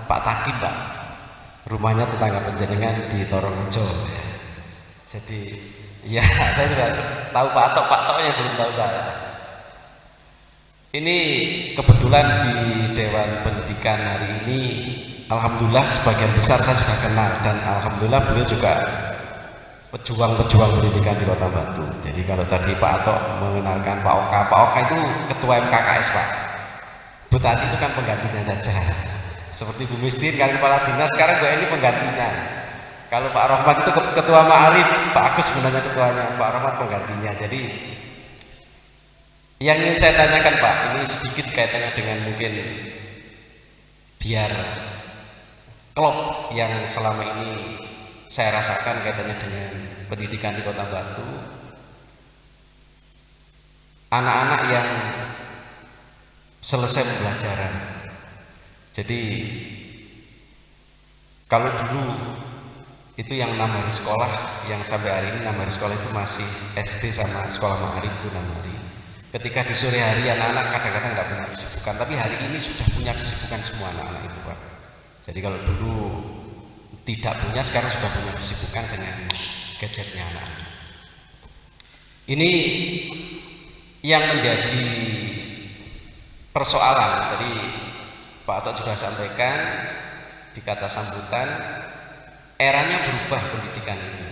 Pak Takim Pak, rumahnya tetangga penjenengan di Tororejo. Jadi ya saya juga tahu Pak Toknya belum tahu saya. Ini kebetulan di Dewan Pendidikan hari ini, alhamdulillah sebagian besar saya sudah kenal, dan alhamdulillah beliau juga pejuang-pejuang pendidikan di Kota Batu. Jadi kalau tadi Pak Atok mengenalkan Pak Oka itu ketua MKKS Pak. Bu Tati itu kan penggantinya saja. Seperti Bu Mistin kan kepala dinas, sekarang Bu ini penggantinya. Kalau Pak Rahmat itu ketua Ma'arif, Pak Agus sebenarnya ketuanya, Pak Rahmat penggantinya. Jadi yang ingin saya tanyakan Pak, ini sedikit kaitannya dengan mungkin biar klop yang selama ini saya rasakan kaitannya dengan pendidikan di Kota Batu. Anak-anak yang selesai pembelajaran. Jadi kalau dulu itu yang 6 hari sekolah, yang sampai hari ini 6 hari sekolah itu masih SD sama sekolah Ma'arif itu 6 hari. Ketika di sore hari anak-anak kadang-kadang nggak punya kesibukan, tapi hari ini sudah punya kesibukan semua anak-anak itu Pak. Jadi kalau dulu tidak punya, sekarang sudah punya kesibukan dengan gadgetnya anak-anak. Ini yang menjadi persoalan. Tadi Pak Atok juga sampaikan di kata sambutan, eranya berubah pendidikan ini.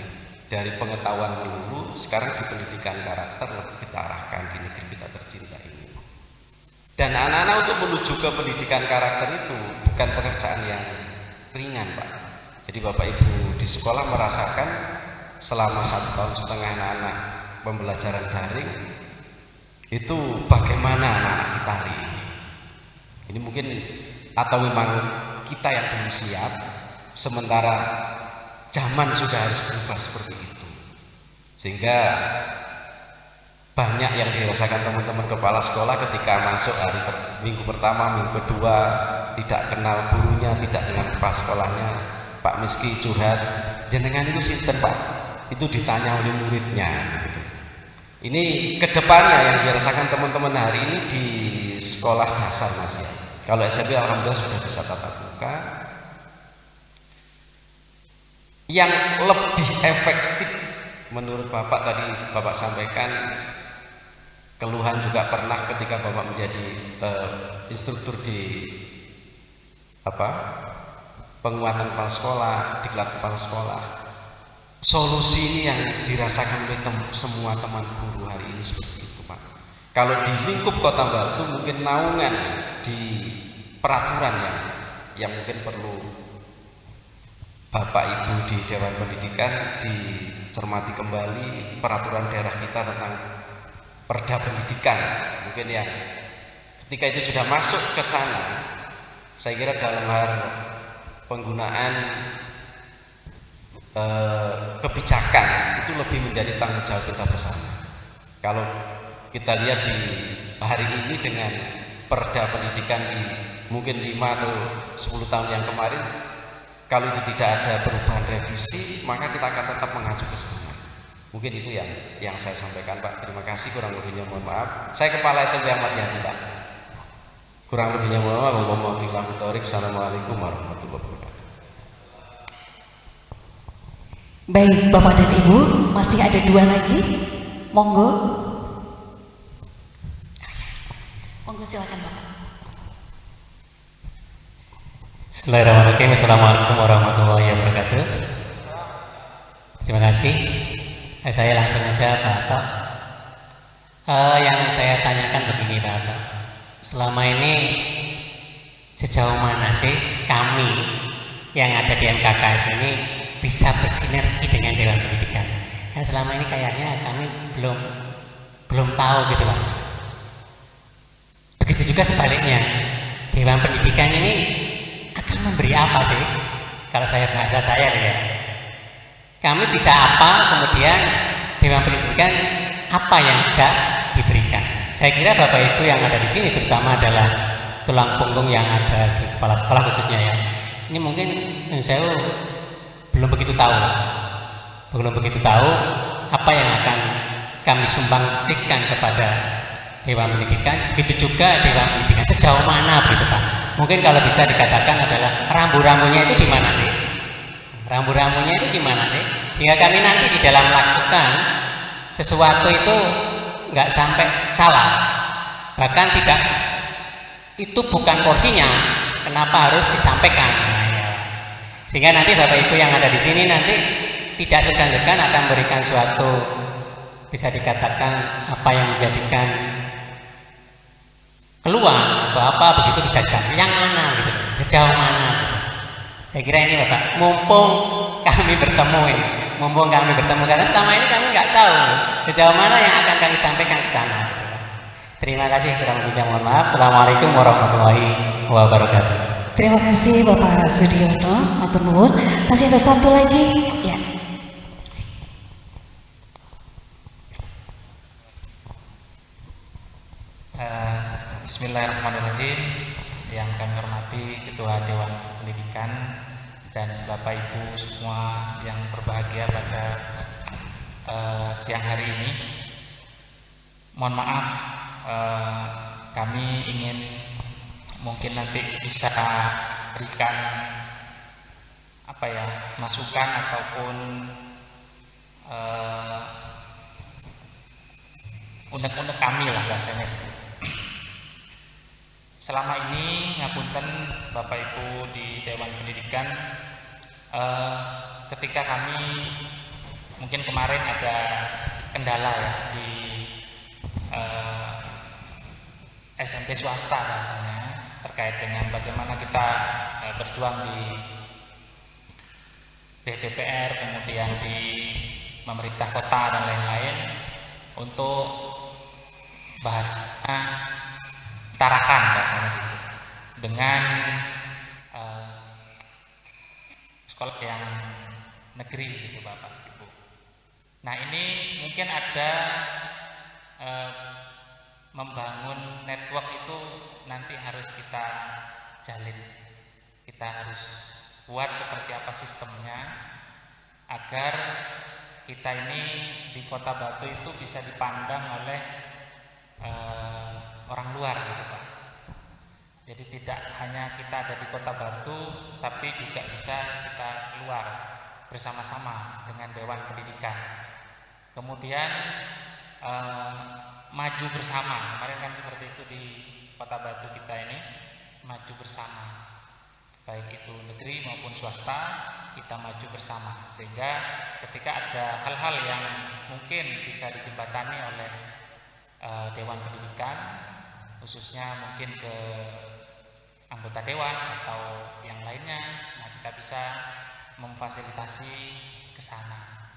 Dari pengetahuan melulu, sekarang di pendidikan karakter lebih kita arahkan di negeri kita tercinta ini. Dan anak-anak untuk menuju ke pendidikan karakter itu bukan pekerjaan yang ringan Pak. Jadi Bapak Ibu di sekolah merasakan selama 1,5 tahun anak-anak pembelajaran daring itu bagaimana anak-anak kita hari ini. Ini mungkin atau memang kita yang belum siap, sementara zaman sudah harus berubah seperti itu, sehingga banyak yang dirasakan teman-teman kepala sekolah ketika masuk minggu pertama, minggu kedua, tidak kenal gurunya, tidak kenal kepala sekolahnya. Pak Miski curhat, jenengan itu sinten Pak? Itu ditanya oleh muridnya gitu. Ini kedepannya yang dirasakan teman-teman hari ini di sekolah dasar Mas ya. Kalau SMP alhamdulillah sudah bisa tatap muka. Yang lebih efektif menurut Bapak, tadi Bapak sampaikan keluhan juga pernah ketika Bapak menjadi instruktur di penguatan kepala sekolah, diklat kepala sekolah. Solusi ini yang dirasakan oleh semua teman guru hari ini seperti itu Pak. Kalau di lingkup Kota Batu mungkin naungan di peraturan yang mungkin perlu Bapak Ibu di Dewan Pendidikan dicermati kembali peraturan daerah kita tentang Perda Pendidikan. Mungkin yang ketika itu sudah masuk ke sana, saya kira dalam hal penggunaan kebijakan itu lebih menjadi tanggung jawab kita bersama. Kalau kita lihat di hari ini dengan Perda Pendidikan di mungkin 5 atau 10 tahun yang kemarin, kalau itu tidak ada perubahan revisi, maka kita akan tetap mengacu ke sana. Mungkin itu yang saya sampaikan Pak. Terima kasih, kurang lebihnya mohon maaf. Saya Kepala SMP Ahmad Yani Pak. Kurang lebihnya mohon maaf. Assalamualaikum warahmatullahi wabarakatuh. Baik Bapak dan Ibu, masih ada 2 lagi. Monggo. Monggo silakan Bapak. Bismillahirrahmanirrahim. Assalamualaikum warahmatullahi wabarakatuh. Terima kasih. Saya langsung aja Pak Atok. Yang saya tanyakan begini Pak Atok, selama ini sejauh mana sih kami yang ada di MKKS ini bisa bersinergi dengan Dewan Pendidikan? Kan selama ini kayaknya kami belum tahu gitu Pak. Begitu juga sebaliknya, Dewan Pendidikan ini akan memberi apa sih? Kalau bahasa saya ya, kami bisa apa, kemudian Dewan Pendidikan apa yang bisa diberikan. Saya kira Bapak Ibu yang ada di sini terutama adalah tulang punggung yang ada di kepala sekolah khususnya ya. Ini mungkin saya belum begitu tahu apa yang akan kami sumbangsikan kepada Dewan Pendidikan. Begitu juga Dewan Pendidikan sejauh mana begitu Pak Mungkin kalau bisa dikatakan adalah rambu-rambunya itu di mana sih? Rambu-rambunya itu di mana sih? Sehingga kami nanti di dalam melakukan sesuatu itu nggak sampai salah. Bahkan tidak, itu bukan porsinya. Kenapa harus disampaikan? Nah, ya. Sehingga nanti Bapak Ibu yang ada di sini nanti tidak segan-segan akan memberikan suatu, bisa dikatakan apa yang menjadikan keluar atau apa begitu, bisa dijawab yang mana gitu, sejauh mana gitu. Saya kira ini Bapak, mumpung kami bertemu ini, karena selama ini kami nggak tahu sejauh mana yang akan kami sampaikan ke sana gitu. Terima kasih, kurang lebihnya mohon maaf. Assalamualaikum warahmatullahi wabarakatuh. Terima kasih Bapak Sudiono, matur nuwun. Masih ada satu lagi, ya. Bismillahirrahmanirrahim. Yang kami hormati Ketua Dewan Pendidikan dan Bapak Ibu semua yang berbahagia pada siang hari ini. Mohon maaf, kami ingin mungkin nanti bisa berikan apa ya, masukan ataupun unek-unek kami lah bahasanya. Selama ini ngapunten Bapak Ibu di Dewan Pendidikan, ketika kami mungkin kemarin ada kendala ya di SMP swasta rasanya terkait dengan bagaimana kita berjuang di DPR, kemudian di pemerintah kota dan lain-lain untuk bahasanya tarakan bahasanya gitu, dengan sekolah yang negeri gitu Bapak Ibu. Nah ini mungkin ada membangun network itu nanti harus kita jalin, kita harus buat seperti apa sistemnya agar kita ini di Kota Batu itu bisa dipandang oleh orang luar gitu Pak. Jadi tidak hanya kita ada di Kota Batu, tapi juga bisa kita keluar bersama-sama dengan Dewan Pendidikan. Kemudian maju bersama, kemarin kan seperti itu di Kota Batu kita ini, maju bersama, baik itu negeri maupun swasta, kita maju bersama, sehingga ketika ada hal-hal yang mungkin bisa dijembatani oleh Dewan Pendidikan, khususnya mungkin ke anggota dewan atau yang lainnya, nah kita bisa memfasilitasi ke sana,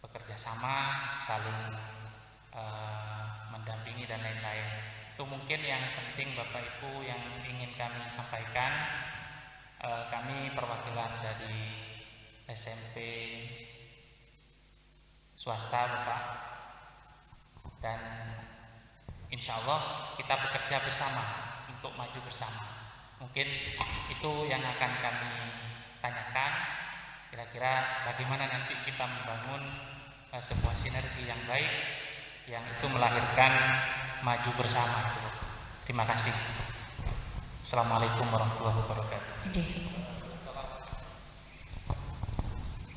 bekerja sama, saling mendampingi dan lain-lain. Itu mungkin yang penting Bapak Ibu yang ingin kami sampaikan. Kami perwakilan dari SMP swasta Bapak, dan insya Allah kita bekerja bersama untuk maju bersama. Mungkin itu yang akan kami tanyakan, kira-kira bagaimana nanti kita membangun sebuah sinergi yang baik yang itu melahirkan maju bersama. Terima kasih. Assalamualaikum warahmatullahi wabarakatuh.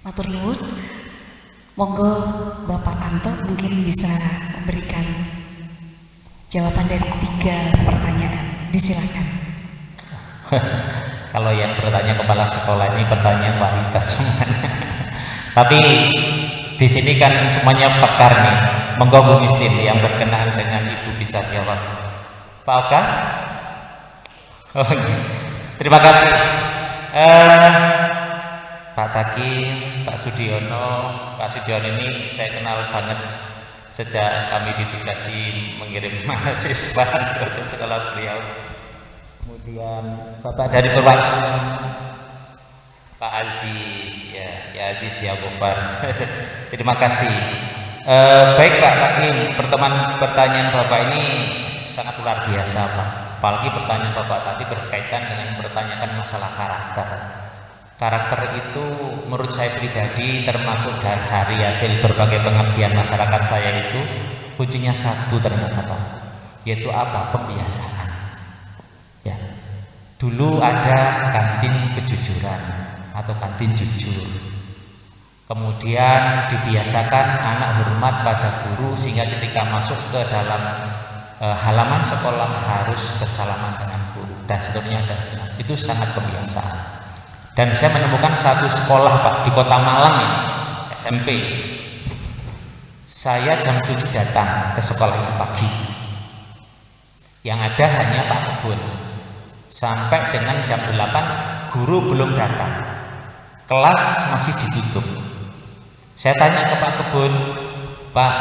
Matur nuwun. Monggo Bapak Anto mungkin bisa memberikan jawaban dari 3 pertanyaan. Disilakan. Kalau yang bertanya kepala sekolah ini pertanyaan wanita semuanya. Tapi di sini kan semuanya pakar nih. Monggo Bu Mistin yang berkenaan dengan Ibu bisa jawab. Pak Oka? Oh, iya. Terima kasih. Pak Taki, Pak Sudiono. Pak Sudiono ini saya kenal banget sejak kami ditugasi mengirim mahasiswa ke sekolah beliau. Kemudian Bapak dari perwakilan Pak Aziz, ya Aziz ya Bombar. Terima kasih. Baik Pak Takim, pertanyaan Bapak ini sangat luar biasa Pak. Apalagi pertanyaan Bapak tadi berkaitan dengan mempertanyakan masalah karakter. Karakter itu menurut saya pribadi termasuk dari hasil berbagai pengabdian masyarakat saya itu kuncinya satu ternyata Pak, yaitu apa? Pembiasaan. Ya. Dulu ada kantin kejujuran atau kantin jujur. Kemudian dibiasakan anak hormat pada guru sehingga ketika masuk ke dalam halaman sekolah harus bersalaman dengan guru dan seterusnya dan seterusnya. Itu sangat kebiasaan. Dan saya menemukan satu sekolah Pak di Kota Malang ini, SMP. Saya jam 7 datang ke sekolah itu pagi. Yang ada hanya Pak Kebun. Sampai dengan jam 8 guru belum datang. Kelas masih ditutup. Saya tanya ke Pak Kebun, Pak,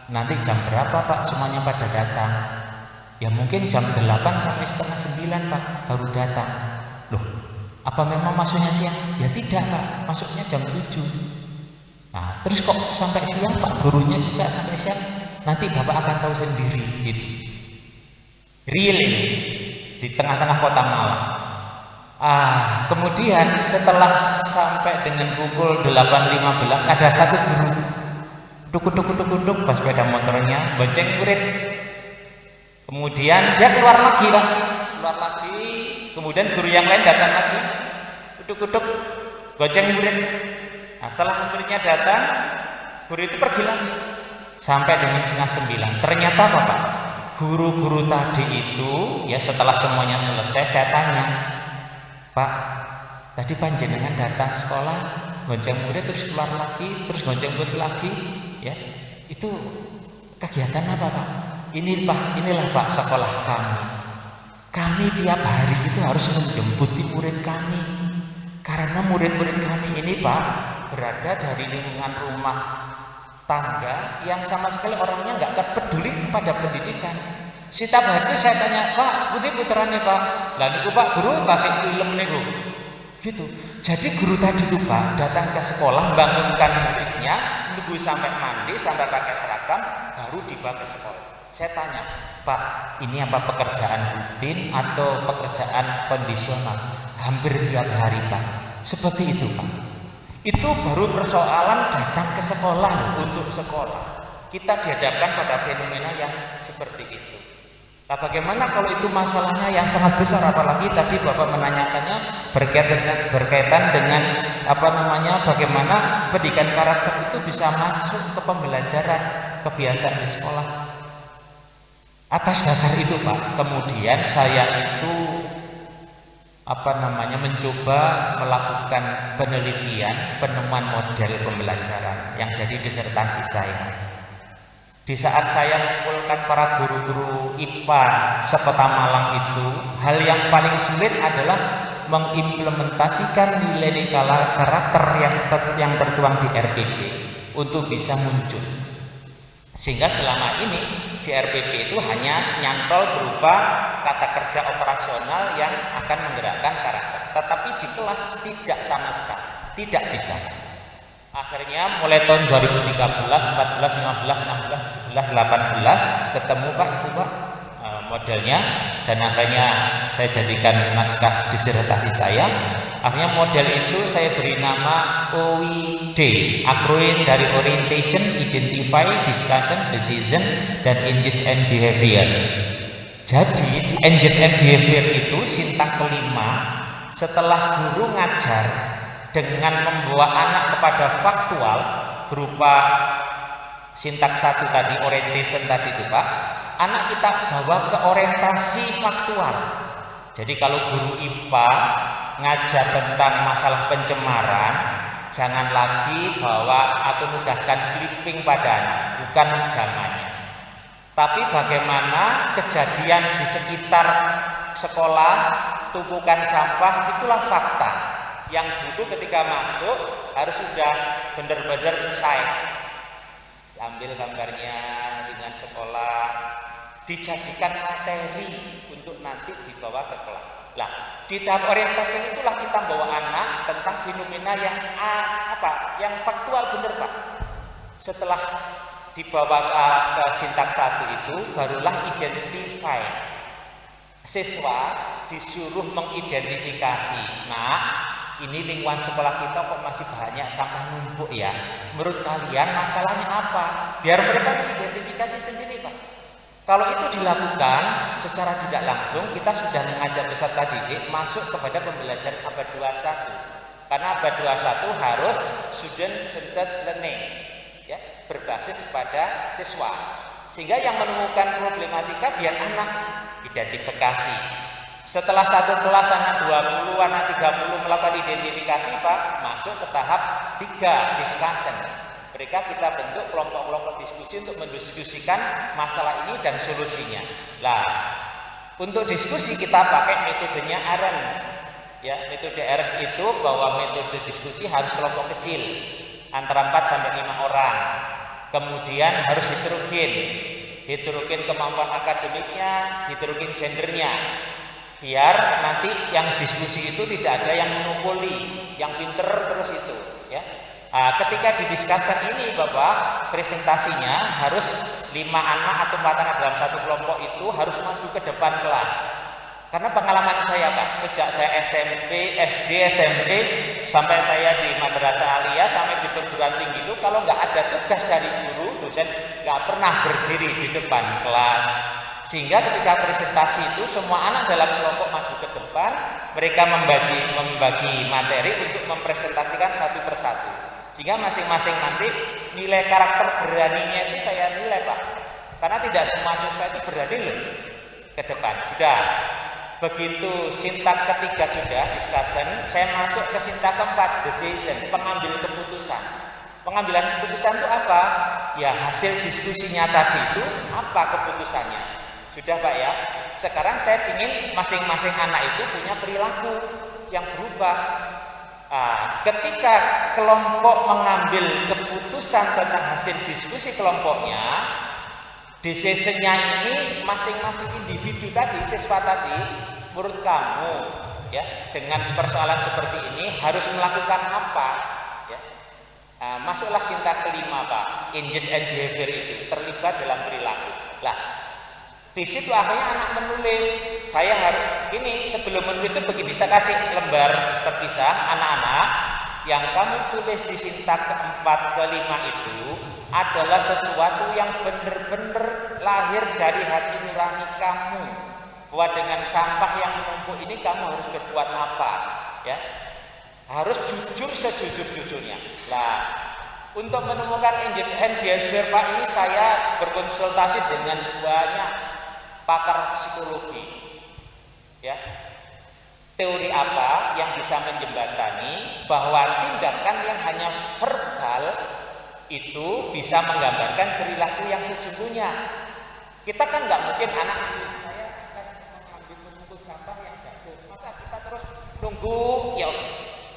nanti jam berapa Pak semuanya pada datang? Ya mungkin jam 8 sampai setengah 9 Pak baru datang. Loh, apa memang masuknya siang? Ya tidak Pak, masuknya jam 7. Nah, terus kok sampai siang Pak, gurunya juga sampai siang? Nanti Bapak akan tahu sendiri gitu. Really, di tengah-tengah Kota Malang. Kemudian setelah sampai dengan pukul 8.15 ada satu guru duk pas sepeda motornya bonceng murid. Kemudian dia keluar lagi Pak, kemudian guru yang lain datang lagi duk bonceng murid. Nah, setelah muridnya datang, guru itu pergi lagi sampai dengan 8:30. Ternyata apa Pak? Guru-guru tadi itu ya setelah semuanya selesai saya tanya, Pak, tadi panjenengan datang sekolah gonceng murid terus keluar lagi terus gonceng murid lagi ya, itu kegiatan apa Pak? Inilah Pak sekolah kami tiap hari itu harus menjemput murid kami karena murid-murid kami ini Pak berada dari lingkungan rumah tangga yang sama sekali orangnya nggak peduli kepada pendidikan. Setiap hari saya tanya, Pak, ini puterannya Pak, lah niku Pak guru kasih film niku, gitu. Jadi guru tadi itu Pak datang ke sekolah, bangunkan muridnya, nunggu sampai mandi, sampai pakai seragam, baru dibawa ke sekolah. Saya tanya, Pak, ini apa pekerjaan rutin atau pekerjaan kondisional? Hampir tiap hari Pak, seperti itu Pak. Itu baru persoalan datang ke sekolah untuk sekolah. Kita dihadapkan pada fenomena yang seperti itu. Nah, bagaimana kalau itu masalahnya yang sangat besar, apalagi tadi Bapak menanyakannya berkaitan dengan bagaimana pendidikan karakter itu bisa masuk ke pembelajaran kebiasaan di sekolah. Atas dasar itu Pak, kemudian saya itu mencoba melakukan penelitian penemuan model pembelajaran yang jadi disertasi saya. Di saat saya mengumpulkan para guru-guru IPA sekota Malang itu, hal yang paling sulit adalah mengimplementasikan nilai karakter yang tertuang di RPP untuk bisa muncul. Sehingga selama ini di RPP itu hanya nyantol berupa kata kerja operasional yang akan menggerakkan karakter, tetapi di kelas tidak sama sekali, tidak bisa. Akhirnya mulai tahun 2013, 14, 15, 16, 17, 18 ketemu Pak itu Pak modelnya, dan akhirnya saya jadikan naskah disertasi saya. Akhirnya model itu saya beri nama OID, akronim dari Orientation, Identify, Discussion, Decision, dan Engage and Behavior. Jadi di Engage and Behavior itu sintak kelima, setelah guru ngajar dengan membawa anak kepada faktual berupa sintak satu tadi, orientation tadi itu Pak, anak kita bawa ke orientasi faktual. Jadi kalau guru IPA ngajar tentang masalah pencemaran, jangan lagi bawa atau nugaskan clipping pada anak, bukan zamannya. Tapi bagaimana kejadian di sekitar sekolah, tumpukan sampah, itulah fakta yang butuh ketika masuk harus sudah benar-benar insight. Ambil gambarnya dengan sekolah, dijadikan materi untuk nanti dibawa ke kelas. Nah, di tahap orientasi itulah kita bawa anak tentang fenomena yang yang faktual, benar Pak. Setelah dibawa ke sintak satu itu, barulah identify. Siswa disuruh mengidentifikasi. Nah, ini lingkungan sekolah kita kok masih banyak sampah numpuk ya. Menurut kalian masalahnya apa? Biar mereka mengidentifikasi sendiri Pak. Kalau itu dilakukan secara tidak langsung, kita sudah mengajak peserta didik masuk kepada pembelajaran abad 21. Karena abad 21 harus student-centered learning, ya, berbasis pada siswa. Sehingga yang menemukan problematika biar anak identifikasi. Setelah satu kelas anak 20, anak 30 melakukan identifikasi, Pak, masuk ke tahap 3, discussion. Mereka kita bentuk kelompok-kelompok diskusi untuk mendiskusikan masalah ini dan solusinya. Nah, untuk diskusi kita pakai metodenya Ahrens. Ya, metode Ahrens itu bahwa metode diskusi harus kelompok kecil, antara 4 sampai 5 orang. Kemudian harus heterogen kemampuan akademiknya, heterogen gendernya. Biar nanti yang diskusi itu tidak ada yang monopoli, yang pinter terus itu, ya. Nah, ketika didiskusikan ini, Bapak, presentasinya harus 5 anak atau 4 anak dalam satu kelompok itu harus maju ke depan kelas. Karena pengalaman saya, Pak, sejak saya SMP, SD, SMP, sampai saya di Madrasah Aliyah, sampai di perguruan tinggi itu, kalau nggak ada tugas dari guru, dosen nggak pernah berdiri di depan kelas. Sehingga ketika presentasi itu semua anak dalam kelompok maju ke depan, mereka membagi materi untuk mempresentasikan satu persatu. Sehingga masing-masing nanti nilai karakter beraninya itu saya nilai, Pak. Karena tidak semua siswa itu berani loh ke depan. Sudah. Begitu sintak ketiga sudah discussion, saya masuk ke sintak keempat, decision, pengambil keputusan. Pengambilan keputusan itu apa? Ya hasil diskusinya tadi itu apa keputusannya? Sudah, Pak, ya. Sekarang saya ingin masing-masing anak itu punya perilaku yang berubah. Ketika kelompok mengambil keputusan tentang hasil diskusi kelompoknya, decision-nya ini masing-masing individu tadi, siswa tadi, menurut kamu, ya, dengan persoalan seperti ini harus melakukan apa? Ya. Masuklah sintak kelima, Pak, engage and behavior itu terlibat dalam perilaku. Lah, di situ akhirnya anak menulis. Saya harus gini, sebelum menulis itu begini, saya kasih lembar terpisah, anak-anak, yang kamu tulis di sintak keempat, kelima itu adalah sesuatu yang benar-benar lahir dari hati nurani kamu. Bahwa dengan sampah yang menumpuk ini kamu harus berbuat apa, ya? Harus jujur sejujur-jujurnya. Nah, untuk menemukan engage and behavior, Pak, ini saya berkonsultasi dengan banyak pakar psikologi, ya. Teori apa yang bisa menjembatani bahwa tindakan yang hanya verbal itu bisa menggambarkan perilaku yang sesungguhnya. Kita kan nggak mungkin anak ini saya akan mengambil menunggu sampah yang jatuh, masa kita terus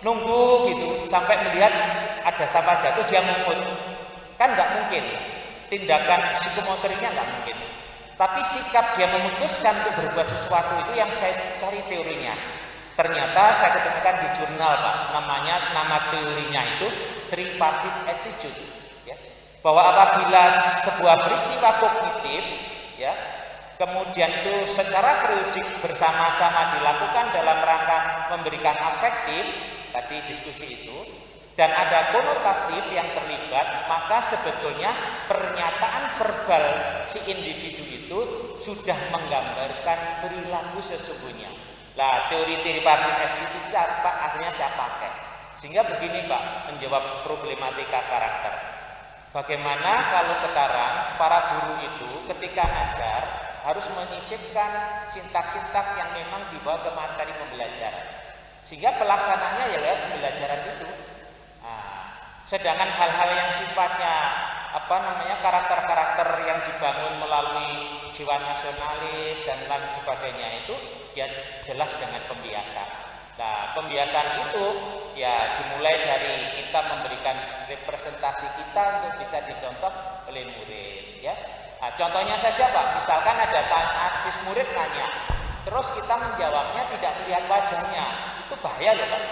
nunggu gitu sampai melihat ada sampah jatuh dia mungut, kan nggak mungkin. Tindakan psikomotoriknya nggak mungkin. Tapi sikap dia memutuskan untuk berbuat sesuatu itu yang saya cari teorinya. Ternyata saya ketemukan di jurnal, Pak. Nama teorinya itu tripartite attitude. Ya. Bahwa apabila sebuah peristiwa kognitif, ya, kemudian itu secara periodik bersama-sama dilakukan dalam rangka memberikan afektif, tadi diskusi itu, dan ada konotatif yang terlibat, maka sebetulnya pernyataan verbal si individu itu sudah menggambarkan perilaku sesungguhnya. Nah, teori tripartite attitude itu apa? Akhirnya saya pakai. Sehingga begini, Pak, menjawab problematika karakter. Bagaimana kalau sekarang para guru itu ketika ngajar harus menyisipkan sintak-sintak yang memang dibawa ke materi pembelajaran. Sehingga pelaksananya ya lewat pembelajaran itu. Sedangkan hal-hal yang sifatnya karakter-karakter yang dibangun melalui jiwa nasionalis dan lain sebagainya itu ya jelas dengan pembiasaan. Nah, pembiasaan itu ya dimulai dari kita memberikan representasi kita untuk bisa dicontoh oleh murid, ya. Nah, contohnya saja, Pak, misalkan ada artis murid nanya, terus kita menjawabnya tidak melihat wajahnya, itu bahaya loh, Pak.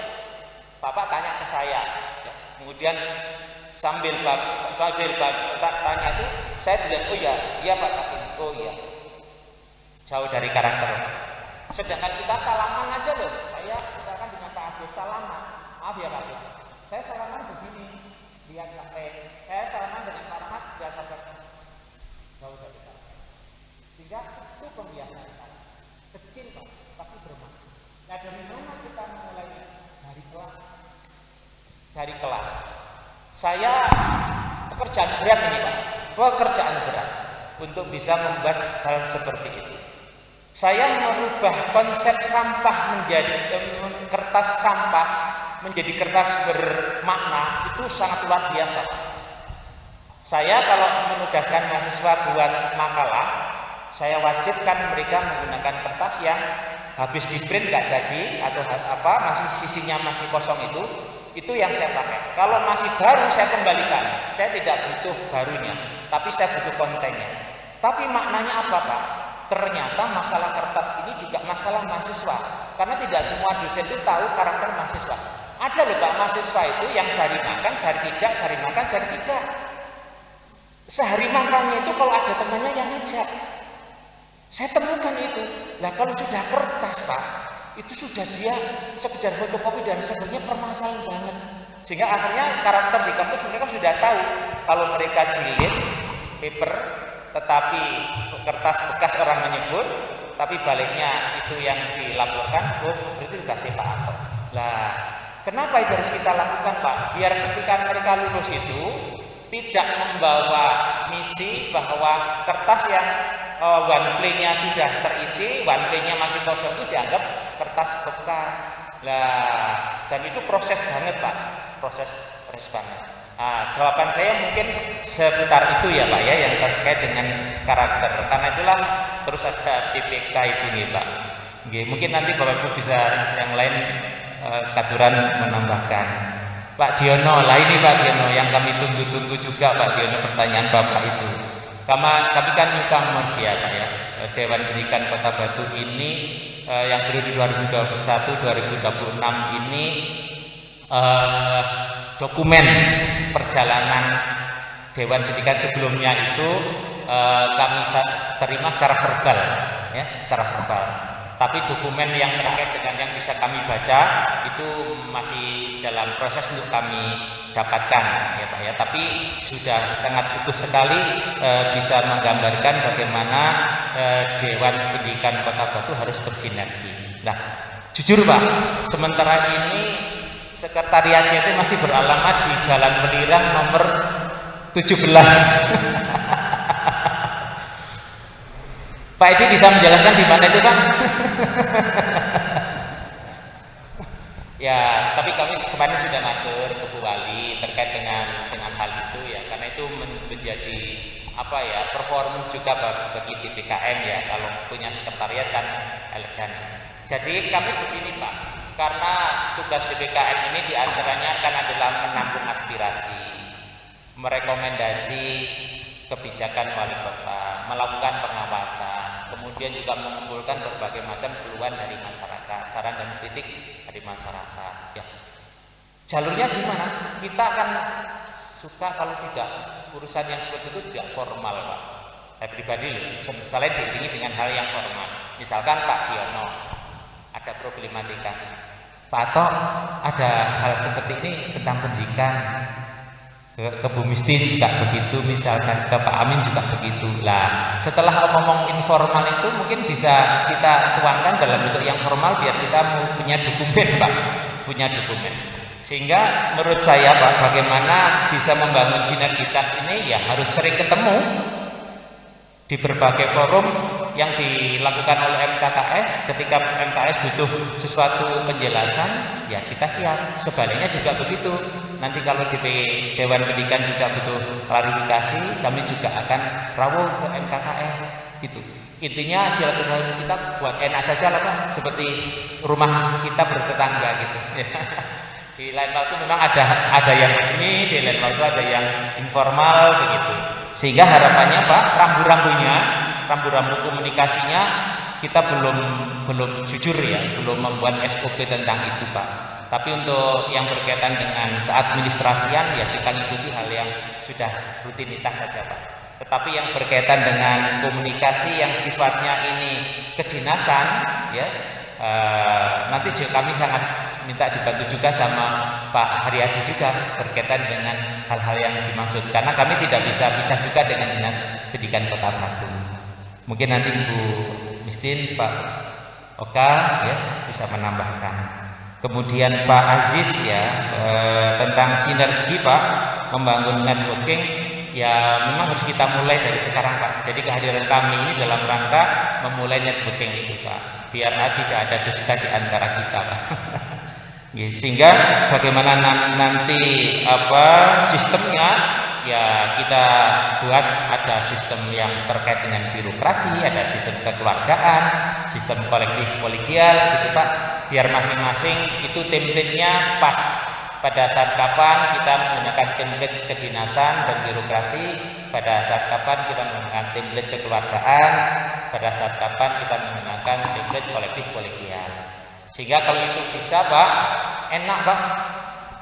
Bapak tanya ke saya, ya. Kemudian sambil tanya itu, saya bilang, oh iya Pak, oh iya, jauh dari karakter. Sedangkan kita salaman aja loh, saya misalkan dengan Pak Agus salaman, maaf ya Pak, saya salaman begini, lihat saya salaman dengan Pak Rahmat, lihat jauh dari karakter. Sehingga itu pembiasaan kecil Pak, tapi bermakna. Nah, dari mana kita memulainya? Dari kelas. Dari kelas. Saya pekerjaan berat ini Pak, pekerjaan berat untuk bisa membuat hal seperti itu. Saya merubah konsep sampah menjadi kertas sampah menjadi kertas bermakna itu sangat luar biasa. Saya kalau menugaskan mahasiswa buat makalah, saya wajibkan mereka menggunakan kertas yang habis di print nggak jadi atau apa masih sisinya masih kosong itu yang saya pakai. Kalau masih baru saya kembalikan. Saya tidak butuh barunya, tapi saya butuh kontennya. Tapi maknanya apa Pak? Ternyata masalah kertas ini juga masalah mahasiswa, karena tidak semua dosen itu tahu karakter mahasiswa. Ada loh Pak mahasiswa itu yang sehari makan, sehari tidak, sehari makan, sehari tidak. Sehari makannya itu kalau ada temannya yang ngajak. Saya temukan itu. Nah kalau sudah kertas Pak, itu sudah dia sekedar fotokopi dan sebenarnya permasalahan banget. Sehingga akhirnya karakter di kampus mereka sudah tahu kalau mereka jilid paper, tetapi kertas bekas orang menyebut, tapi baliknya itu yang dilaporkan, itu dikasih Pak Anto. Lah, kenapa itu harus kita lakukan Pak? Biar ketika mereka lulus itu tidak membawa misi bahwa kertas yang one play-nya sudah terisi, one play-nya masih kosong itu dianggap kertas bekas. Lah, dan itu proses banget Pak, proses banget. Nah, jawaban saya mungkin seputar itu ya Pak ya, yang terkait dengan karakter. Karena itulah terus ada PPK itu nih Pak. Mungkin nanti Bapak Ibu bisa yang lain Katuran menambahkan. Pak Diono, lah ini Pak Diono yang kami tunggu-tunggu juga Pak Diono pertanyaan Bapak itu. Kami kan newcomers ya Pak ya. Dewan Pendidikan Kota Batu ini yang periode 2021-2026 ini dokumen perjalanan Dewan Pendidikan sebelumnya itu kami terima secara verbal ya, secara verbal. Tapi dokumen yang terkait dengan yang bisa kami baca itu masih dalam proses untuk kami dapatkan ya Pak ya. Tapi sudah sangat utuh sekali bisa menggambarkan bagaimana Dewan Pendidikan Kota Batu harus bersinergi. Nah, jujur Pak, sementara ini sekretariatnya itu masih beralamat di Jalan Melirang nomor 17. Pak Edi bisa menjelaskan di mana itu Pak? Ya, tapi kami kemarin sudah ngatur ke Bu Wali terkait dengan hal itu ya, karena itu menjadi apa ya, performance juga bagi DPKM ya, kalau punya sekretariat kan elegan. Jadi kami begini Pak, karena tugas DPKM ini diantaranya kan adalah menampung aspirasi, merekomendasi kebijakan wali kota, melakukan pengawasan, kemudian juga mengumpulkan berbagai macam keluhan dari masyarakat, saran dan kritik dari masyarakat. Ya, jalurnya gimana? Kita akan suka kalau tidak urusan yang seperti itu tidak formal Pak. Saya pribadi selain diiringi dengan hal yang formal. Misalkan Pak Diono ada problematika, Pak Ato ada hal seperti ini tentang pendidikan. Ke Bu Mistin juga begitu, misalkan ke Pak Amin juga begitu. Lah, setelah ngomong informal itu mungkin bisa kita tuangkan dalam bentuk yang formal biar kita punya dokumen Pak, punya dokumen. Sehingga menurut saya Pak, bagaimana bisa membangun sinergitas ini ya harus sering ketemu di berbagai forum yang dilakukan oleh MKKS. Ketika MKS butuh sesuatu penjelasan, ya kita siap. Sebaliknya juga begitu. Nanti kalau di Dewan Pendidikan juga butuh klarifikasi, kami juga akan rawuh ke MKKS. Gitu. Intinya silaturahmi kita buat enak saja lah Pak, seperti rumah kita bertetangga gitu. Di lain waktu memang ada yang resmi, di lain waktu ada yang informal begitu. Sehingga harapannya Pak, rambu-rambu komunikasinya kita belum jujur ya, belum membuat SOP tentang itu Pak. Tapi untuk yang berkaitan dengan keadministrasian ya kita ikuti hal yang sudah rutinitas saja Pak. Tetapi yang berkaitan dengan komunikasi yang sifatnya ini kedinasan ya, nanti kami sangat minta dibantu juga sama Pak Haryadi juga berkaitan dengan hal-hal yang dimaksud, karena kami tidak bisa juga dengan Dinas Pendidikan Kota Batu. Mungkin nanti Ibu Mistin, Pak Oka ya bisa menambahkan. Kemudian Pak Aziz ya tentang sinergi Pak membangun networking ya memang harus kita mulai dari sekarang Pak. Jadi kehadiran kami ini dalam rangka memulai networking itu Pak, biar tidak ada dusta di antara kita Pak. Sehingga bagaimana nanti sistemnya ya kita buat ada sistem yang terkait dengan birokrasi, ada sistem kekeluargaan, sistem kolektif kolegial gitu Pak, biar masing-masing itu template-nya pas pada saat kapan kita menggunakan template kedinasan dan birokrasi, pada saat kapan kita menggunakan template kekeluargaan, pada saat kapan kita menggunakan template kolektif kolegial. Sehingga kalau itu bisa Pak, enak Pak,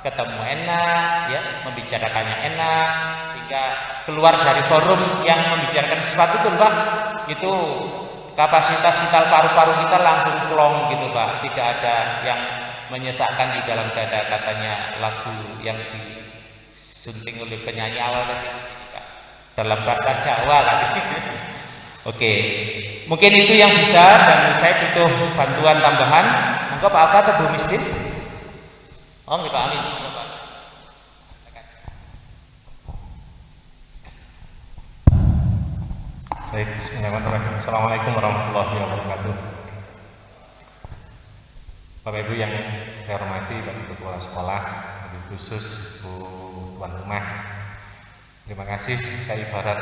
ketemu enak ya, membicarakannya enak, sehingga keluar dari forum yang membicarakan sesuatu itu Pak, itu kapasitas vital paru-paru kita langsung plong gitu Pak, tidak ada yang menyesakkan di dalam dada, katanya lagu yang disunting oleh penyanyi awal tadi dalam bahasa Jawa tadi. Oke, mungkin itu yang bisa, dan saya butuh bantuan tambahan. Monggo Pak Alka atau Bu Mistin? Oh, Pak Amin. Baik, bismillahirrahmanirrahim. Assalamualaikum warahmatullahi wabarakatuh. Bapak Ibu yang saya hormati, Bapak Kepala Sekolah, lebih khusus Bu Tuan Rumah. Terima kasih, saya ibarat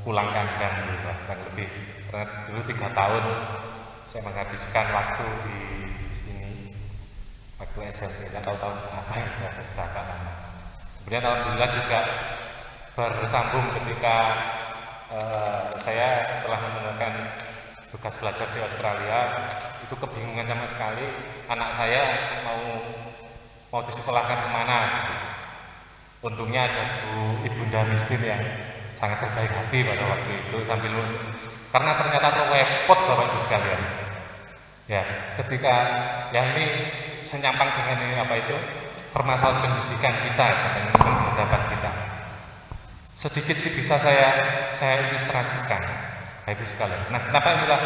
pulang kandang bahkan lebih. Karena dulu 3 tahun saya menghabiskan waktu di sini, waktu SMP, tidak tahu tahun berapa ya, berapa lama. Kemudian alhamdulillah juga bersambung ketika saya telah menemukan tugas belajar di Australia. Itu kebingungan sama sekali, anak saya mau disekolahkan kemana. Untungnya ada Ibunda Mistin yang sangat berbaik hati pada waktu itu, sambil karena ternyata repot Bapak Ibu sekalian. Ya, ketika ya ini senyampang dengan permasalahan pendidikan kita dan penghadapan kita. Sedikit sih bisa saya ilustrasikan, Bapak Ibu sekalian. Nah, kenapa inilah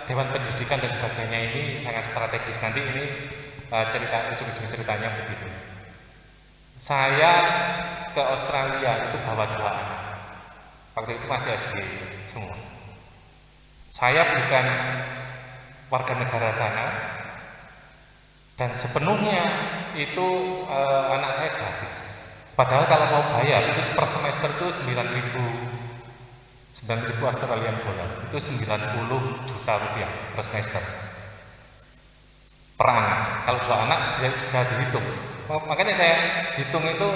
Dewan Pendidikan dan sebagainya ini sangat strategis. Nanti ini ujung-ujung ceritanya begitu. Saya ke Australia itu bawa 2 anak. Waktu itu masih SD semua. Saya bukan warga negara sana, dan sepenuhnya itu anak saya gratis. Padahal kalau mau bayar itu per semester itu 9.000 Australian dollar, itu 90 juta rupiah per semester per anak. Kalau 2 anak bisa dihitung. Makanya saya hitung itu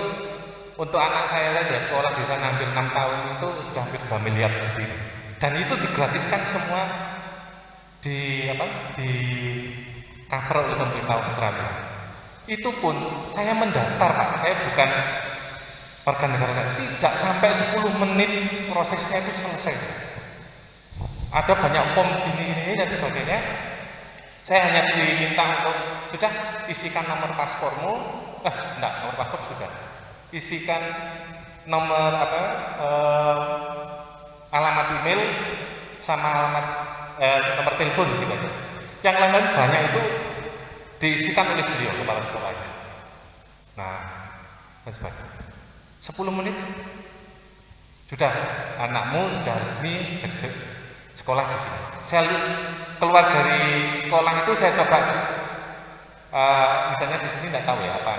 untuk anak saya saja sekolah di sana hampir 6 tahun itu sudah hampir 2 miliar sendiri. Dan itu digratiskan semua di cover oleh pemerintah Australia. Itu pun saya mendaftar Pak, saya bukan warga negara, tidak sampai 10 menit prosesnya itu selesai. Ada banyak form gini dan sebagainya. Saya hanya diminta untuk sudah isikan nomor paspormu, nomor paspor sudah. Isikan nomor alamat email sama alamat nomor telepon gitu aja. Yang lain-lain banyak itu diisikan oleh beliau, kepala sekolah. Nah, dan sebagainya. 10 menit sudah, anakmu sudah resmi sekolah di sini. Saya keluar dari sekolah itu saya coba misalnya di sini tidak tahu ya apa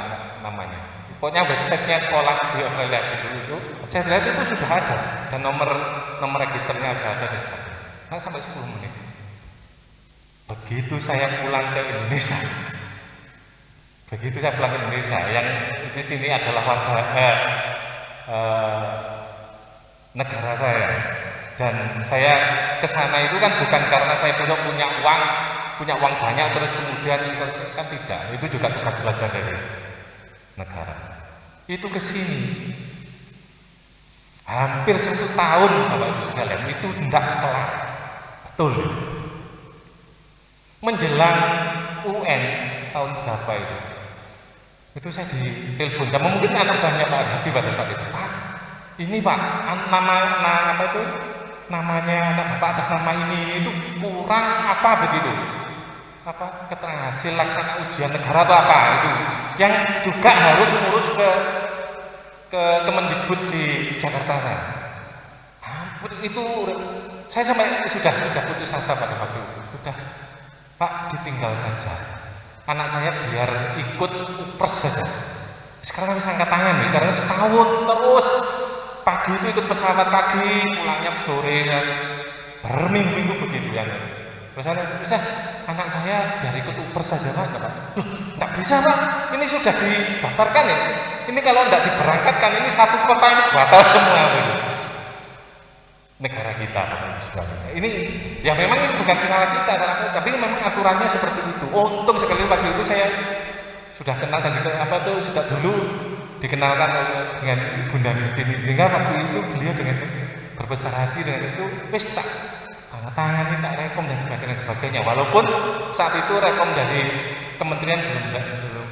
namanya. Pokoknya websitenya sekolah di Australia dulu itu saya lihat itu sudah ada dan nomor registernya ada dan sebagainya. Nah, sampai 10 menit. Begitu saya pulang ke Indonesia, yang di sini adalah warga negara saya, dan saya ke sana itu kan bukan karena saya punya uang banyak terus kemudian kan tidak, itu juga tugas belajar dari negara. Itu ke sini hampir 1 tahun Bapak Ibu sekalian, itu tidak kelar. Betul. Menjelang UN tahun berapa itu saya ditelepon, dan mungkin anak banyak Pak Hadi pada saat itu, Pak, ini Pak, nama namanya anak bapak atas nama ini itu kurang apa begitu, apa keterangan hasil laksana ujian negara atau apa itu, yang juga harus ngurus ke Kemendikbud di Jakarta sana. Itu saya sampai sudah putus asa pada waktu itu. Sudah, Pak, ditinggal saja. Anak saya biar ikut upres saja. Sekarang bisa angkat tangan nih, karena setahun terus pagi itu ikut pesawat pagi, pulangnya sore dan berminggu-minggu begitu ya. Misalnya, bisa anak saya biar ikut upres saja Pak. Loh, nggak bisa Pak, ini sudah didaftarkan ya. Ini kalau nggak diberangkatkan, ini satu kota ini batal semua begitu. Negara kita ini ya memang ini bukan salah kita, tapi memang aturannya seperti itu. Untung sekali waktu itu saya sudah kenal dan juga apa tuh sejak dulu dikenalkan dengan Bunda Mistini, sehingga waktu itu beliau dengan berbesar hati dengan itu pesta tanda tangan, minta rekom dan sebagainya. Walaupun saat itu rekom dari kementerian belum.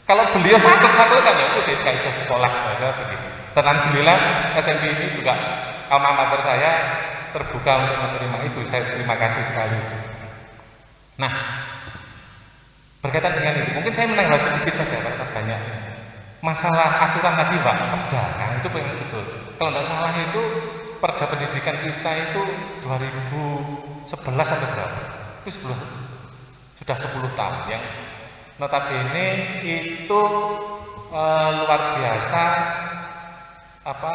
Kalau beliau satu kan ya itu saya sekolah begitu. Dan alhamdulillah SMP ini juga alma mater saya terbuka untuk menerima itu. Saya terima kasih sekali. Nah, berkaitan dengan itu, mungkin saya menambah sedikit saja karena banyak masalah aturan tadi Pak, perda. Nah, itu memang betul. Kalau tidak salah itu perda pendidikan kita itu 2011 atau berapa? Itu sudah 10 tahun yang notabene itu luar biasa apa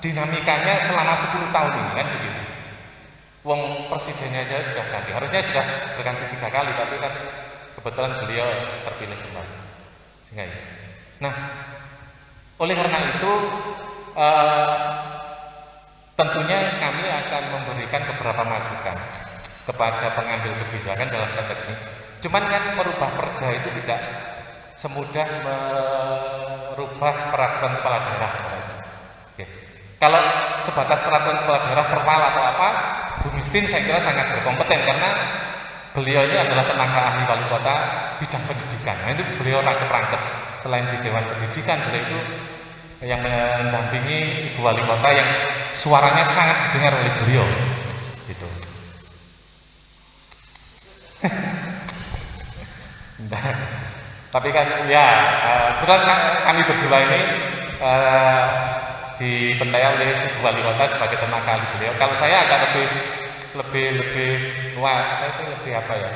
dinamikanya selama 10 tahun ini kan begitu. Wong presidennya aja sudah ganti, harusnya sudah berganti 3 kali, tapi kan kebetulan beliau terpilih kembali. Sehingga ya. Nah, oleh karena itu tentunya kami akan memberikan beberapa masukan kepada pengambil kebijakan dalam konteks ini. Cuman kan merubah perda itu tidak semudah merubah peraturan kepala daerah. Oke. Kalau sebatas peraturan kepala daerah perwal atau apa, Bu Mistin saya kira sangat berkompeten karena beliau ini adalah tenaga ahli wali kota bidang pendidikan. Nah, itu beliau rangkep-rangkep. Selain di Dewan Pendidikan, beliau itu yang mendampingi Ibu Wali Kota yang suaranya sangat didengar oleh beliau. Gitu. Nah, tapi kan ya kebetulan kami berdua ini dipercaya oleh Ibu Wali Kota sebagai tenaga ahli beliau. Kalau saya agak lebih apa ya?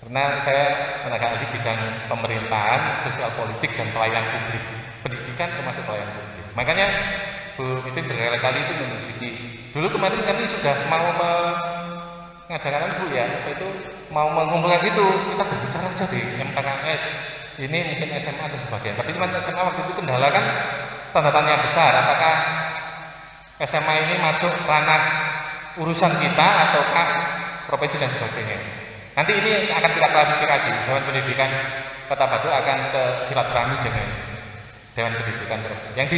Karena saya tenaga ahli bidang pemerintahan, sosial politik dan pelayanan publik. Pendidikan termasuk pelayanan publik. Makanya Bu Mistin berkali-kali itu menyusiki. Dulu kemarin kami sudah mau mengadakan Bu ya, itu mau mengumpulkan itu, kita berbicara aja di MKKS. Ini mungkin SMA dan sebagainya. Tapi cuma SMA waktu itu kendala kan tanda tanya besar. Apakah SMA ini masuk ranah urusan kita ataukah provinsi dan sebagainya. Nanti ini akan kita klarifikasi. Dewan Pendidikan Kota Batu akan ke silaturahmi dengan Dewan Pendidikan Provinsi. Yang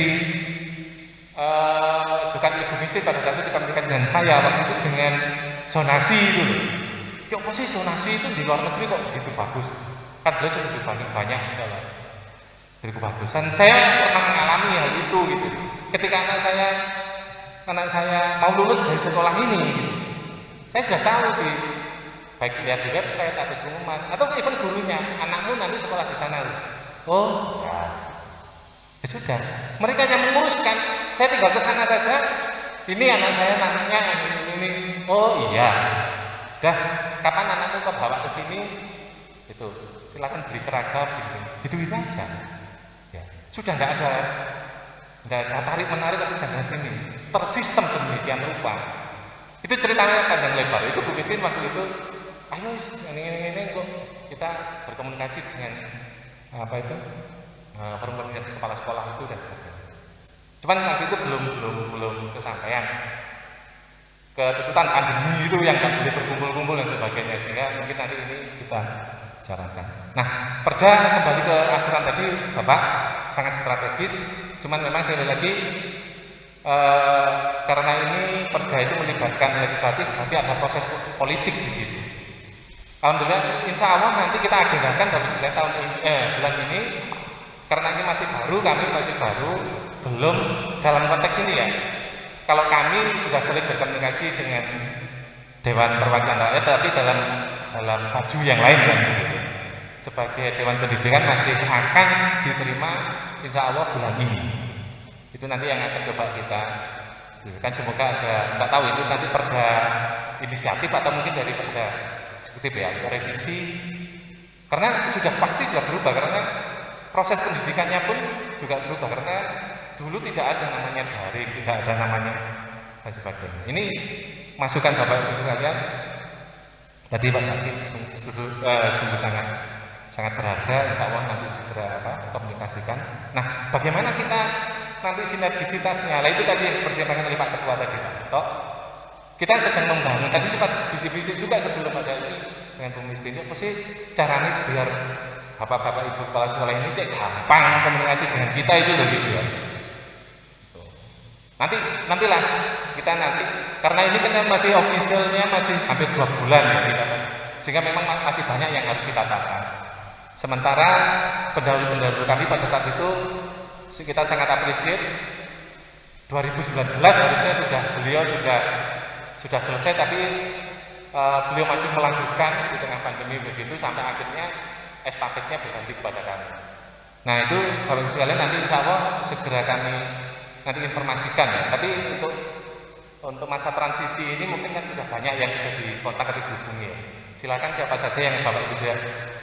diajukan Ibu Mistin pada saat itu dikomunikasikan dengan saya waktu itu dengan zonasi itu. Ya apa sih zonasi itu di luar negeri kok begitu bagus? Kan beliau sudah dibanding banyak begitu bagus. Dan saya pernah mengalami hal itu gitu. Ketika anak saya mau lulus dari sekolah ini, gitu. Saya sudah tahu baik lihat di website atau pengumuman atau even gurunya, anakmu nanti sekolah di sana. Oh, ya sudah. Mereka yang menguruskan, saya tinggal ke sana saja. Ini anak saya namanya ini. Oh iya, sudah. Kapan anakmu kau bawa ke sini? Itu silakan beli seragam, gitu aja. Ya, sudah tidak ada tarik menarik tapi tidak sini. Tersistem sedemikian rupa. Itu ceritanya panjang lebar. Itu Bu Mistin waktu itu. Ayo ini kok kita berkomunikasi dengan apa itu forum komunikasi kepala sekolah itu dan sebagainya. Cuman waktu itu belum kesampaian ketutupan pandemi itu yang tak boleh berkumpul-kumpul dan sebagainya, sehingga mungkin nanti ini kita bicarakan. Nah, perda kembali ke aturan tadi Bapak sangat strategis. Cuman memang sekali lagi karena ini perda itu melibatkan legislatif, tapi ada proses politik di situ. Alhamdulillah, insya Allah nanti kita agendakan dalam 9 tahun ini, bulan ini, karena ini masih baru, kami masih baru, belum dalam konteks ini ya, kalau kami sudah sering berkomunikasi dengan Dewan Perwakilan Rakyat, tapi dalam baju yang lain kan gitu. Sebagai Dewan Pendidikan masih akan diterima insya Allah bulan ini. Itu nanti yang akan coba kita kan, semoga ada, nggak tahu itu nanti perda inisiatif atau mungkin dari perda eksekutif ya, untuk revisi, karena sudah pasti sudah berubah, karena proses pendidikannya pun juga berubah, karena dulu tidak ada namanya daring, tidak ada namanya dan sebagainya. Ini masukan Bapak Ibu sekalian. Tadi Pak Hakim sungguh sangat berharga, insya Allah nanti segera komunikasikan. Nah, bagaimana kita nanti sinergisitasnya? Nah, itu tadi yang seperti yang oleh Pak Ketua tadi, Pak Tok. Kita sedang membangun, tadi sempat bisik-bisik juga sebelum ada ini dengan Bu Misti, apa sih caranya biar Bapak-bapak Ibu kepala sekolah ini cek gampang komunikasi dengan kita itu loh gitu ya. Nantilah kita nanti, karena ini kan masih officialnya masih hampir 2 bulan ya kita, sehingga memang masih banyak yang harus kita tata. Sementara pendahulu-pendahulu kami pada saat itu kita sangat appreciate, 2019 harusnya beliau sudah selesai, tapi beliau masih melanjutkan di tengah pandemi begitu sampai akhirnya estafetnya berganti kepada kami. Nah itu Bapak Ibu sekalian, nanti insya Allah segera kami nanti informasikan ya. Tapi untuk masa transisi ini mungkin kan sudah banyak yang bisa dikontak atau dihubungi ya. Silakan siapa saja yang Bapak Ibu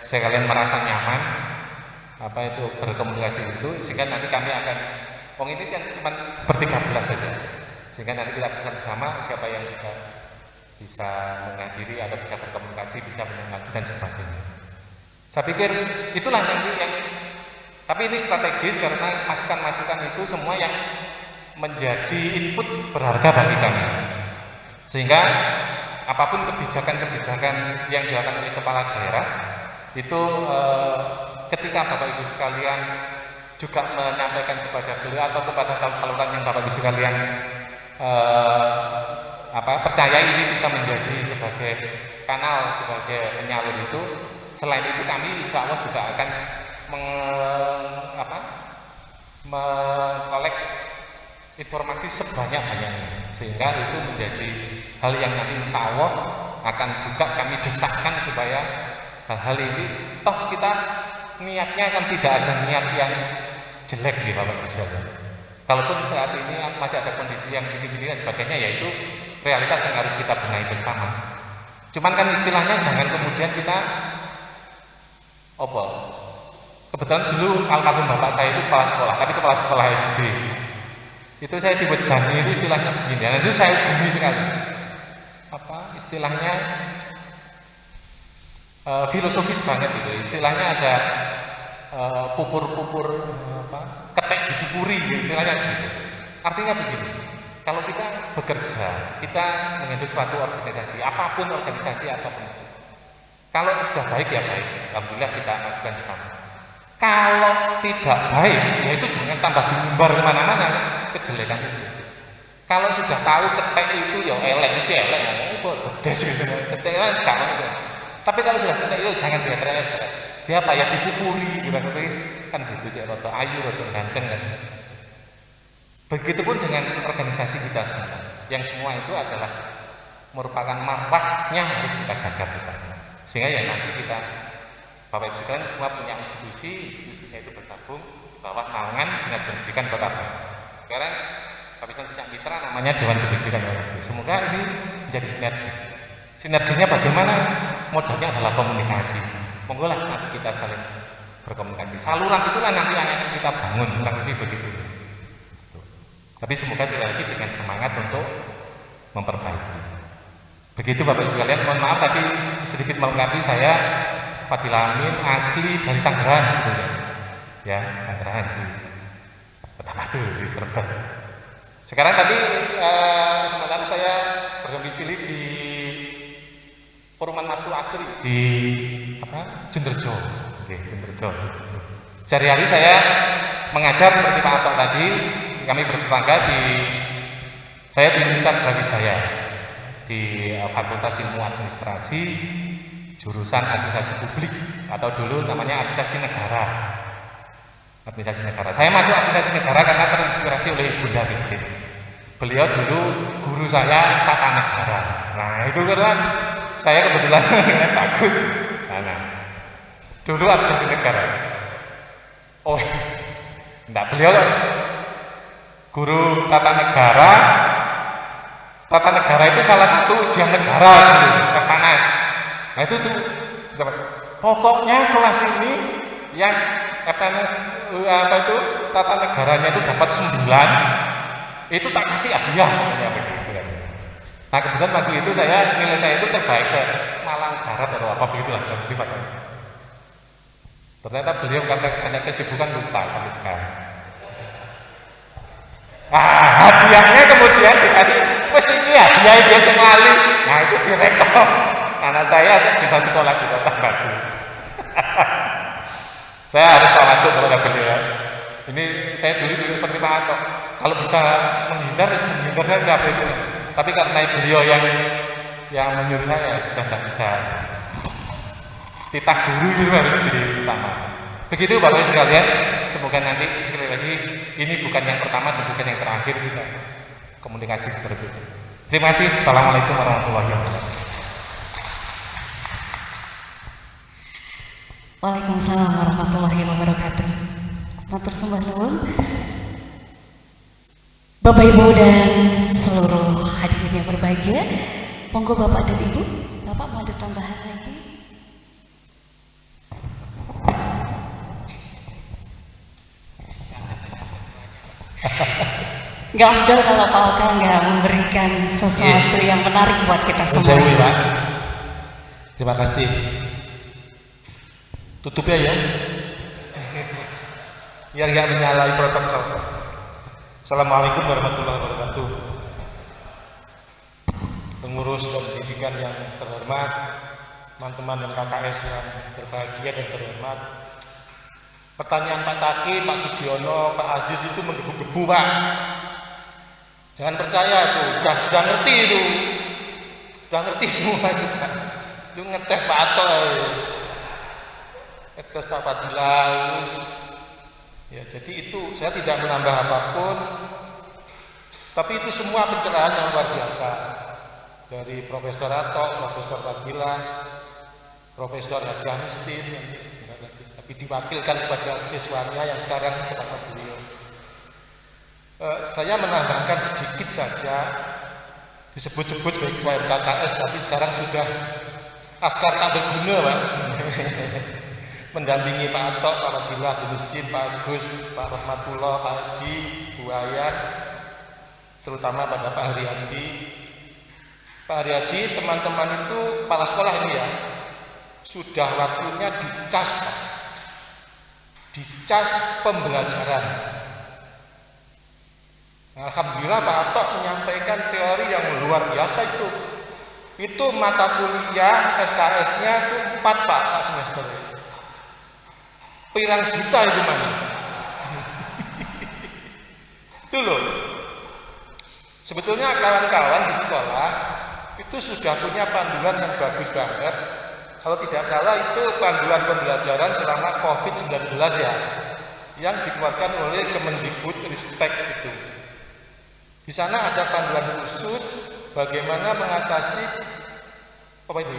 sekalian merasa nyaman itu berkomunikasi itu, sehingga nanti kami akan ini kan cuma ber-13 saja, sehingga nanti kita bisa bersama siapa yang bisa menghadiri atau bisa berkomunikasi, bisa mendengar dan sebagainya. Saya pikir itulah nanti yang, tapi ini strategis karena masukan-masukan itu semua yang menjadi input berharga bagi kami, sehingga apapun kebijakan-kebijakan yang dilakukan oleh kepala daerah itu ketika Bapak Ibu sekalian juga menyampaikan kepada beliau atau kepada saluran yang Bapak Ibu sekalian percaya ini bisa menjadi sebagai kanal, sebagai penyalur itu. Selain itu kami insya Allah juga akan mengkolek informasi sebanyak-banyaknya, sehingga itu menjadi hal yang nanti insya Allah akan juga kami desakkan supaya hal-hal ini kita niatnya kan tidak ada niat yang jelek di Bapak Ibu sekalian. Kalaupun saat ini masih ada kondisi yang gini-gini dan sebagainya, yaitu realitas yang harus kita benahi bersama. Cuman kan istilahnya jangan kemudian kita kebetulan dulu almarhum bapak saya itu kepala sekolah, tapi kepala sekolah SD. Itu saya diwejani itu istilahnya begini, dan itu saya gumi sekali. Istilahnya filosofis banget gitu. Istilahnya ada pupur-pupur ketek dipupuri, istilahnya gitu. Artinya begini, kalau kita bekerja, kita mengenai suatu organisasi, apapun organisasi apapun, kalau sudah baik ya baik, alhamdulillah kita majukan di sana. Kalau tidak baik, ya itu jangan tambah diumbar kemana-mana kejelekan itu. Kalau sudah tahu ketek itu ya elek, mesti elek, bedes gitu, ketek enggak maksud. Tapi kalau sudah ketek itu jangan dielek. Dia apa ya dipupuri gitu kan gitu, cek rada ayu, rada ganteng kan. Begitupun dengan organisasi kita semua, yang semua itu adalah merupakan marwahnya harus kita jaga bersama. Sehingga ya nanti kita Bapak Ibu sekalian semua punya institusinya itu bergabung di bawah naungan Dinas Pendidikan Kota Bandung. Sekarang kami punya mitra namanya Dewan Pendidikan Kota Bandung. Semoga ini menjadi sinergis. Sinergisnya bagaimana? Modalnya adalah komunikasi. Monggo lah nanti kita sekalian berkomunikasi. Saluran itulah nanti yang akan kita bangun, kurang lebih begitu. Tapi semoga sekali lagi dengan semangat untuk memperbaiki. Begitu Bapak Ibu sekalian, mohon maaf tadi sedikit melengkapi, saya Fadil Amin asli dari Sanggerahan sebetulnya. Ya, Sanggerahan di Kota Batu di Serpent. Sekarang tadi sementara saya berdomisili di Perumahan Masru Asri di Junderjo. Oke, Junderjo. Sehari-hari saya mengajar seperti Pak Atok tadi, kami bertetangga saya di Universitas Brawijaya di Fakultas Ilmu Administrasi jurusan Administrasi Publik atau dulu namanya Administrasi Negara. Administrasi Negara. Saya masuk Administrasi Negara karena terinspirasi oleh Bunda Christine. beliau dulu guru saya tata negara. Nah itu kan saya kebetulan bagus. Nah, dulu administrasi negara. Oh, enggak, beliau guru tata negara. Tata negara itu salah satu ujian negara dulu, Pertanas. Nah itu tuh, pokoknya kelas ini yang Pertanas apa itu tata negaranya itu dapat 9, itu tak kasih hadiah. Nah kebetulan waktu itu nilai saya itu terbaik Malang Barat atau apa begitulah. Ternyata beliau karena banyak kesibukan lupa sampai sekarang. Hadiahnya kemudian dikasih, wes ini hadiah dia yang lali. Nah itu direkom. Anak saya bisa sekolah di Kota Batu. Saya harus tawadhu kepada beliau. Ini saya dulu juga seperti Pak Atok. Kalau bisa menghindar, menghindar saja siapa itu. Tapi karena beliau yang menyuruh saya sudah tidak bisa. Titah guru itu harus diutamakan. Begitu Bapak Ibu sekalian, semoga nanti sekali lagi ini bukan yang pertama dan bukan yang terakhir kita komunikasi seperti itu. Terima kasih. Assalamualaikum warahmatullahi wabarakatuh. Waalaikumsalam warahmatullahi wabarakatuh. Matur sembah nuwun. Bapak Ibu dan seluruh hadirin yang berbahagia, monggo Bapak dan Ibu, Bapak mau ada tambahan lagi? Gak afdal kalau Pak Oka nggak memberikan sesuatu yang menarik buat kita semua. Pak. Terima kasih. Tutup ya. Biar nggak menyalahi protokol. Assalamualaikum warahmatullahi wabarakatuh. Pengurus dan pendidikan yang terhormat, teman-teman dan KKS yang berbahagia dan terhormat. Pertanyaan Pak Taki, Pak Sudiono, Pak Aziz itu menggebu-gebu Pak. Jangan percaya tuh, sudah ngerti itu, sudah ngerti semua itu Pak. Itu ngetes Pak Ato, ngetes Pak Fadilah. Ya, jadi itu saya tidak menambah apapun, tapi itu semua pencerahan yang luar biasa dari Profesor Ato, Profesor Fadilah, Profesor Haji Amistin, tapi diwakilkan kepada siswanya yang sekarang bersama beliau. Saya menambahkan sedikit saja, disebut-sebut sebagai ketua KKS, tapi sekarang sudah askar tak berguna Pak. Mendampingi Pak Atok, Pak Fadilah, Bu Mistin, Pak Agus, Pak Rahmatullah, Pak Haji, Bu Ayat, terutama pada Pak Haryadi. Pak Haryadi, teman-teman itu kepala sekolah ini ya, sudah waktunya dicas, Pak. Dicas pembelajaran. Alhamdulillah Pak Atok menyampaikan teori yang luar biasa itu. Itu mata kuliah SKS-nya itu 4 Pak semester. Pirang juta itu mana? Itu loh. Sebetulnya kawan-kawan di sekolah itu sudah punya panduan yang bagus banget. Kalau tidak salah itu panduan pembelajaran selama COVID-19 ya, yang dikeluarkan oleh Kemendikbudristek itu. Di sana ada panduan khusus bagaimana mengatasi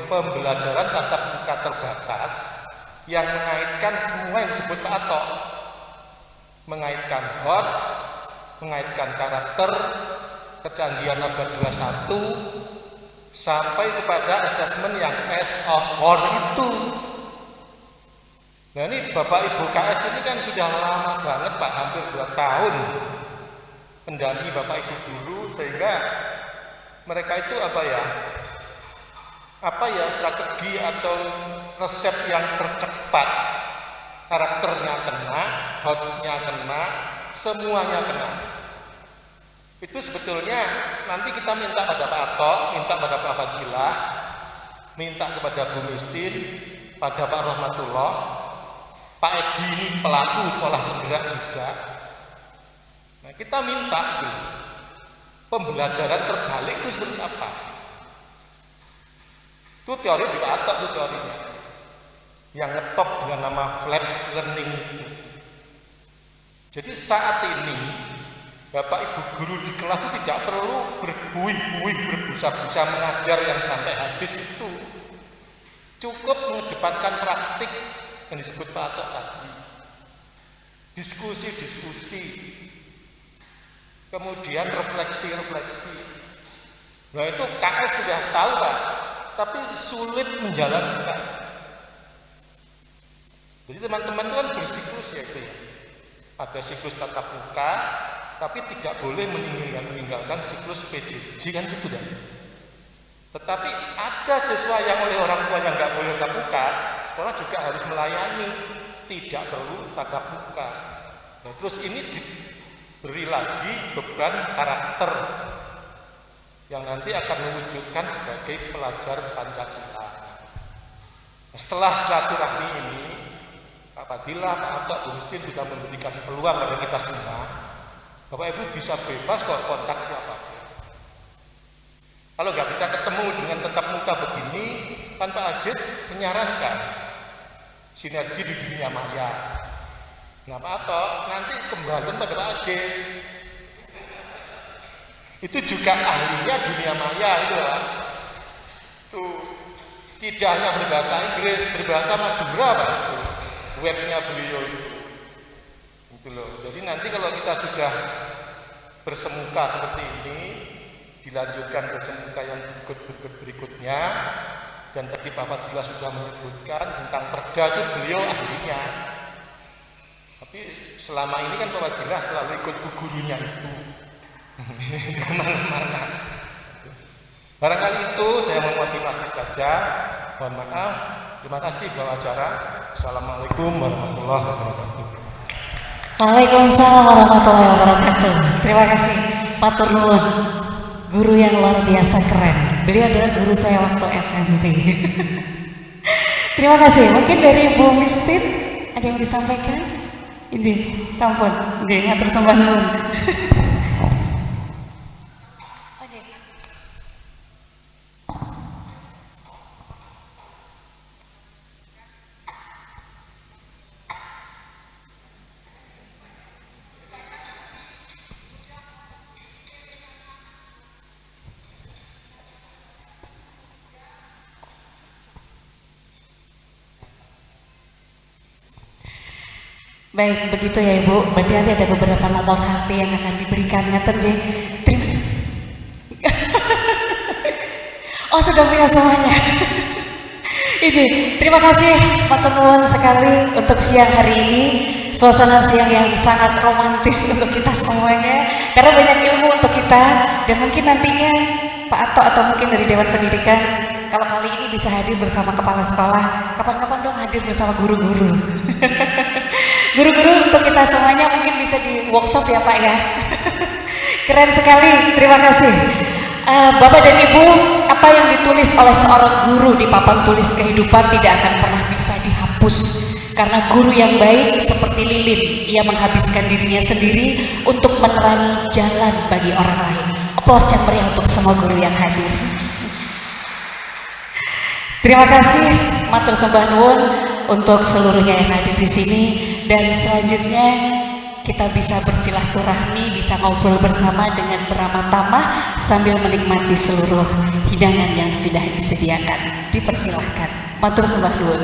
pembelajaran tatap muka terbatas yang mengaitkan semua yang disebut Pak Atok, mengaitkan HOTS, mengaitkan karakter, kecanggihan abad 21, sampai kepada asesmen yang S of 4 itu. Nah ini Bapak Ibu KS ini kan sudah lama banget Pak, hampir 2 tahun mendampingi Bapak Ibu dulu, sehingga mereka itu apa ya strategi atau resep yang tercepat, karakternya kena, HOTS-nya kena, semuanya kena. Itu sebetulnya nanti kita minta pada Pak Atok, minta pada Pak Fadilah, minta kepada Bu Mistin, pada Pak Rahmatullah, Pak Edi ini pelaku sekolah bergerak juga. Nah kita minta itu pembelajaran terbalik itu seperti apa? Itu teori di Pak Atok, itu teorinya yang ngetop dengan nama flat learning itu. Jadi saat ini Bapak Ibu guru di kelas itu tidak perlu berbuih-buih, berbusa-busa mengajar yang sampai habis itu. Cukup mengedepankan praktik yang disebut Pak Atok tadi. Diskusi-diskusi. Kemudian refleksi-refleksi. Nah itu KS sudah tahu Pak, tapi sulit menjalankan. Jadi teman-teman itu kan bersiklus ya itu ya. Ada siklus tatap muka, tapi tidak boleh meninggalkan siklus PJJ kan gitu kan. Tetapi ada siswa yang oleh orang tua yang nggak boleh tatap muka, sekolah juga harus melayani, tidak perlu tatap muka. Nah, terus ini diberi lagi beban karakter yang nanti akan mewujudkan sebagai pelajar Pancasila. Nah, setelah silaturahmi ini, Pak Fadilah, Pak Atok, Bu Mistin sudah memberikan peluang kepada kita semua. Bapak Ibu bisa bebas kok kontak siapapun. Kalau nggak bisa ketemu dengan tetap muka begini, kan Pak Ajit menyarankan sinergi di dunia maya. Nah Pak Atok nanti kembali pada Pak Ajit. Itu juga ahlinya dunia maya itu Pak. Tuh tidak hanya berbahasa Inggris, berbahasa Madura Pak itu. Webnya beliau itu. Gitu loh. Jadi nanti kalau kita sudah bersemuka seperti ini, dilanjutkan bersemuka yang berikutnya, dan tadi Pak Fadilah sudah menyebutkan tentang perda itu beliau ahlinya. Tapi selama ini kan Pak Fadilah selalu ikut gurunya itu kemana-mana. Barangkali itu saya memotivasi saja. Mohon maaf. Terima kasih bawa acara. Assalamualaikum warahmatullahi wabarakatuh. Waalaikumsalam warahmatullahi wabarakatuh. Terima kasih Matur nuwun, guru yang luar biasa keren. Beliau adalah guru saya waktu SMP. Terima kasih. Mungkin dari Bu Mistin ada yang disampaikan? Ini sampun, nggih ngatur sembah nuwun. Baik, begitu ya Ibu. Berarti nanti ada beberapa nomor HP yang akan diberikan. Ngaten nggih. Oh, sudah punya semuanya. Ini, terima kasih matur nuwun sekali untuk siang hari ini. Suasana siang yang sangat romantis untuk kita semuanya. Karena banyak ilmu untuk kita, dan mungkin nantinya Pak Atok atau mungkin dari Dewan Pendidikan, kalau kali ini bisa hadir bersama kepala sekolah, kapan-kapan dong hadir bersama guru-guru. Guru-guru untuk kita semuanya mungkin bisa di workshop ya Pak ya. Keren sekali, terima kasih. Bapak dan Ibu, apa yang ditulis oleh seorang guru di papan tulis kehidupan tidak akan pernah bisa dihapus. Karena guru yang baik seperti lilin, ia menghabiskan dirinya sendiri untuk menerangi jalan bagi orang lain. Aplaus yang meriah untuk semua guru yang hadir. Terima kasih, matur sembah nuwun untuk seluruhnya yang hadir di sini, dan selanjutnya kita bisa bersilaturahmi, bisa ngobrol bersama dengan beramah tamah sambil menikmati seluruh hidangan yang sudah disediakan. Dipersilahkan. Matur sembah nuwun.